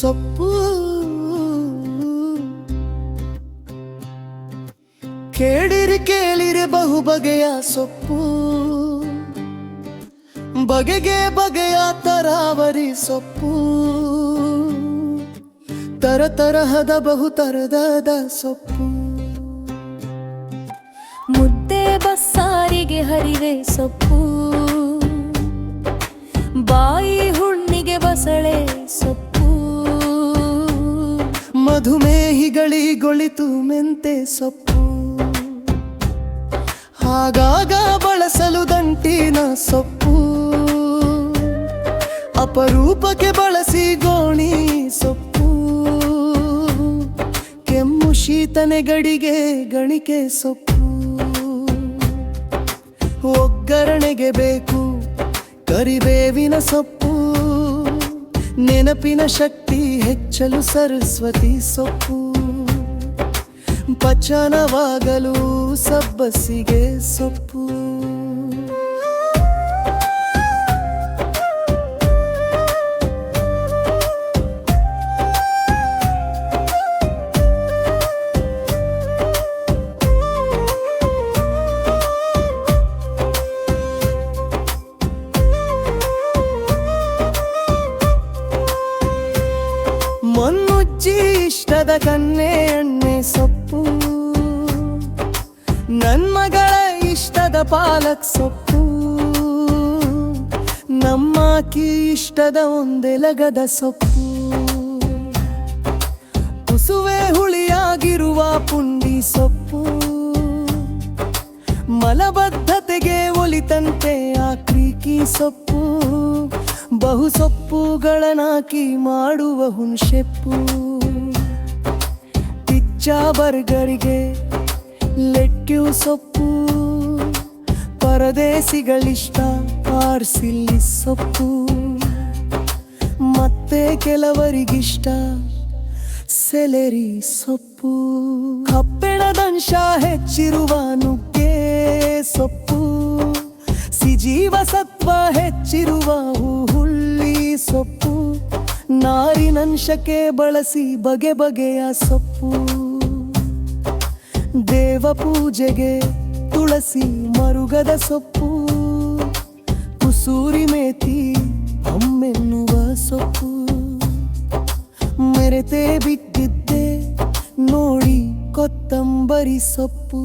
ಸೊಪ್ಪು. ಕೇಳಿರಿ ಕೇಳಿರಿ ಬಹು ಬಗೆಯ ಸೊಪ್ಪು, ಬಗೆಗೆ ಬಗೆಯ ತರಾವರಿ ಸೊಪ್ಪು, ತರತರಹದ ಬಹು ತರಹದ ಸೊಪ್ಪು. ಮುದ್ದೆ ಬಸ್ಸಾರಿಗೆ ಹರಿವೆ ಸೊಪ್ಪು, ಬಾಯಿ ಹುಣ್ಣಿಗೆ ಬಸಳೆ ಸೊಪ್ಪು, ಮಧುಮೇಹಿಗಳಿಗೊಳಿತು ಮೆಂತೆ ಸೊಪ್ಪು, ಆಗಾಗ ಬಳಸಲು ದಂಟಿನ ಸೊಪ್ಪು, ಅಪರೂಪಕ್ಕೆ ಬಳಸಿ ಗೋಣಿ ಸೊಪ್ಪು, ಕೆಮ್ಮು ಶೀತ ನೆಗಡಿಗೆ ಗಣಿಕೆ ಸೊಪ್ಪು, ಒಗ್ಗರಣೆಗೆ ಬೇಕು ಕರಿಬೇವಿನ ಸೊಪ್ಪು, ನೆನಪಿನ ಶಕ್ತಿ ಹೆಚ್ಚಲು ಸರಸ್ವತಿ ಸೊಪ್ಪು, ಪಚನವಾಗಲು ಸಬ್ಬಸಿಗೆ ಸೊಪ್ಪು. ಮಣ್ಣುಜ್ಜಿ ಇಷ್ಟದ ಕನ್ನೆ ಎಣ್ಣೆ ಸೊಪ್ಪು, ನನ್ ಮಗಳ ಇಷ್ಟದ ಪಾಲಕ್ ಸೊಪ್ಪು, ನಮ್ಮಾಕಿ ಇಷ್ಟದ ಒಂದೆಲಗದ ಸೊಪ್ಪು, ಕುಸುವೆ ಹುಳಿಯಾಗಿರುವ ಪುಂಡಿ ಸೊಪ್ಪು, ಮಲಬದ್ಧತೆಗೆ ಒಲಿತಂತೆ ಆಕ್ರಿಕಿ ಸೊಪ್ಪು, ಬಹು ಸೊಪ್ಪುಗಳನ್ನಾಕಿ ಮಾಡುವ ಹುಣ್ಸೆಪ್ಪು, ಪಿಜ್ಜಾ ಬರ್ಗರಿಗೆ ಲೆಟ್ಯೂ ಸೊಪ್ಪು, ಪರದೇಸಿಗಳಿಷ್ಟ ಪಾರ್ಸಿಲ್ಲಿ ಸೊಪ್ಪು, ಮತ್ತೆ ಕೆಲವರಿಗಿಷ್ಟ ಸೆಲೆರಿ ಸೊಪ್ಪು, ಕಬ್ಬಿಣದಂಶ ಹೆಚ್ಚಿರುವ ನುಗ್ಗೆ ಸೊಪ್ಪು, ಸಿಜೀವ ಸತ್ವ ಹೆಚ್ಚಿರುವ ಹುಳ್ಳಿ ಸೊಪ್ಪು, ನಾರಿನಂಶಕ್ಕೆ ಬಳಸಿ ಬಗೆ ಬಗೆಯ ಸೊಪ್ಪು, ದೇವ ಪೂಜೆಗೆ ತುಳಸಿ ಮರುಗದ ಸೊಪ್ಪು, ಕುಸೂರಿ ಮೇಥಿ ಅಮ್ಮೆನ್ನುವ ಸೊಪ್ಪು, ಮೆರೆತೆ ಬಿಟ್ಟಿದ್ದೆ ನೋಡಿ ಕೊತ್ತಂಬರಿ ಸೊಪ್ಪು,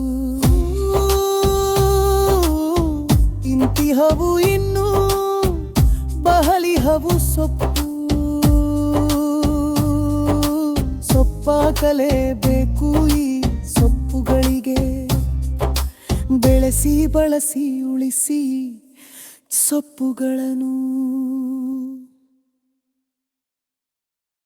ಇಂತಿಹವು ಇನ್ನು ಬಹಳಿಹವು ಸೊಪ್ಪು, ಸೊಪ್ಪಾಕಲೇಬೇಕು ಈ ಸೊಪ್ಪುಗಳಿಗೆ, ಬೆಳೆಸಿ ಬಳಸಿ ಉಳಿಸಿ ಸೊಪ್ಪುಗಳನ್ನು.